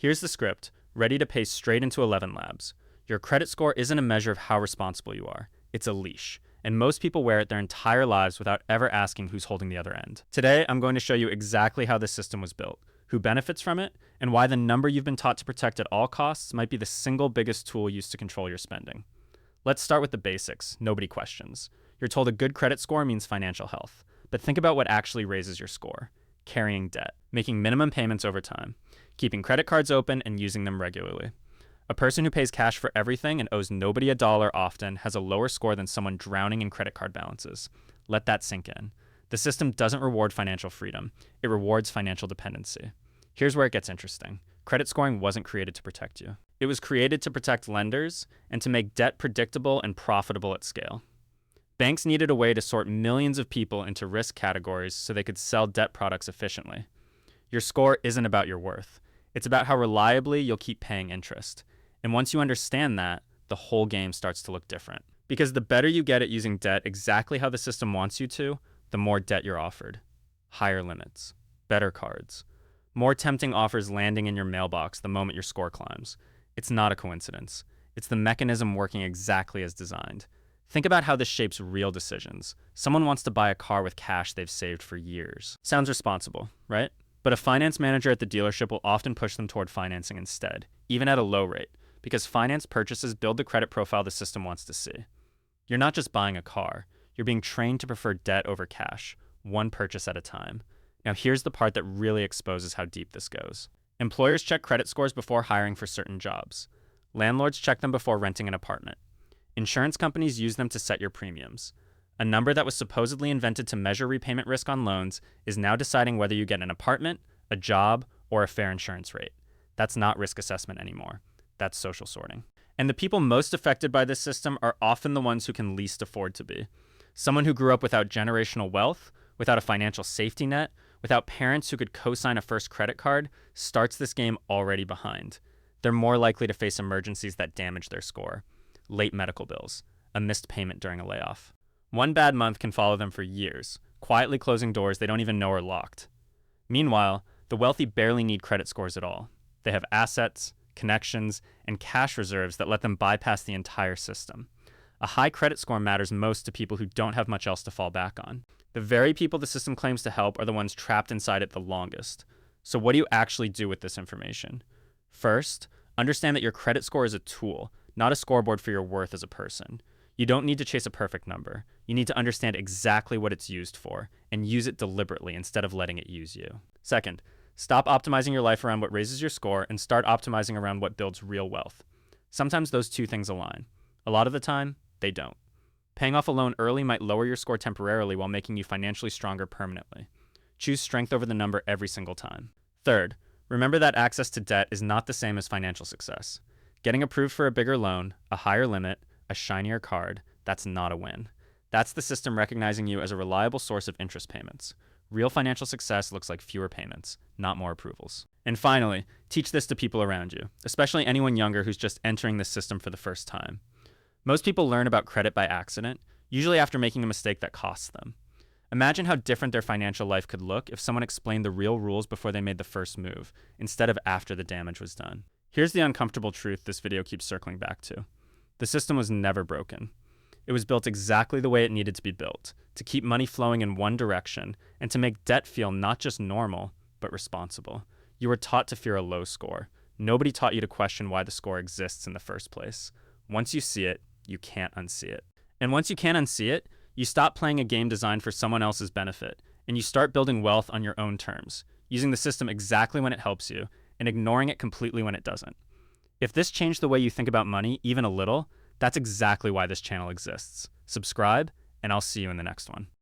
Here's the script, ready to paste straight into 11 Labs. Your credit score isn't a measure of how responsible you are. It's a leash, and most people wear it their entire lives without ever asking who's holding the other end. Today, I'm going to show you exactly how this system was built, who benefits from it, and why the number you've been taught to protect at all costs might be the single biggest tool used to control your spending. Let's start with the basics, nobody questions. You're told a good credit score means financial health, but think about what actually raises your score. Carrying debt, making minimum payments over time, keeping credit cards open and using them regularly. A person who pays cash for everything and owes nobody a dollar often has a lower score than someone drowning in credit card balances. Let that sink in. The system doesn't reward financial freedom. It rewards financial dependency. Here's where it gets interesting. Credit scoring wasn't created to protect you. It was created to protect lenders and to make debt predictable and profitable at scale. Banks needed a way to sort millions of people into risk categories so they could sell debt products efficiently. Your score isn't about your worth. It's about how reliably you'll keep paying interest. And once you understand that, the whole game starts to look different. Because the better you get at using debt exactly how the system wants you to, the more debt you're offered. Higher limits, better cards, more tempting offers landing in your mailbox the moment your score climbs. It's not a coincidence. It's the mechanism working exactly as designed. Think about how this shapes real decisions. Someone wants to buy a car with cash they've saved for years. Sounds responsible, right? But a finance manager at the dealership will often push them toward financing instead, even at a low rate, because finance purchases build the credit profile the system wants to see. You're not just buying a car, you're being trained to prefer debt over cash, one purchase at a time. Now here's the part that really exposes how deep this goes. Employers check credit scores before hiring for certain jobs. Landlords check them before renting an apartment. Insurance companies use them to set your premiums. A number that was supposedly invented to measure repayment risk on loans is now deciding whether you get an apartment, a job, or a fair insurance rate. That's not risk assessment anymore. That's social sorting. And the people most affected by this system are often the ones who can least afford to be. Someone who grew up without generational wealth, without a financial safety net, without parents who could co-sign a first credit card, starts this game already behind. They're more likely to face emergencies that damage their score. Late medical bills, a missed payment during a layoff. One bad month can follow them for years, quietly closing doors they don't even know are locked. Meanwhile, the wealthy barely need credit scores at all. They have assets, connections, and cash reserves that let them bypass the entire system. A high credit score matters most to people who don't have much else to fall back on. The very people the system claims to help are the ones trapped inside it the longest. So what do you actually do with this information? First, understand that your credit score is a tool, not a scoreboard for your worth as a person. You don't need to chase a perfect number. You need to understand exactly what it's used for and use it deliberately instead of letting it use you. Second, stop optimizing your life around what raises your score and start optimizing around what builds real wealth. Sometimes those two things align. A lot of the time, they don't. Paying off a loan early might lower your score temporarily while making you financially stronger permanently. Choose strength over the number every single time. Third, remember that access to debt is not the same as financial success. Getting approved for a bigger loan, a higher limit, a shinier card, that's not a win. That's the system recognizing you as a reliable source of interest payments. Real financial success looks like fewer payments, not more approvals. And finally, teach this to people around you, especially anyone younger who's just entering this system for the first time. Most people learn about credit by accident, usually after making a mistake that costs them. Imagine how different their financial life could look if someone explained the real rules before they made the first move, instead of after the damage was done. Here's the uncomfortable truth this video keeps circling back to. The system was never broken. It was built exactly the way it needed to be built, to keep money flowing in one direction, and to make debt feel not just normal, but responsible. You were taught to fear a low score. Nobody taught you to question why the score exists in the first place. Once you see it, you can't unsee it. And once you can't unsee it, you stop playing a game designed for someone else's benefit, and you start building wealth on your own terms, using the system exactly when it helps you, and ignoring it completely when it doesn't. If this changed the way you think about money even a little, that's exactly why this channel exists. Subscribe, and I'll see you in the next one.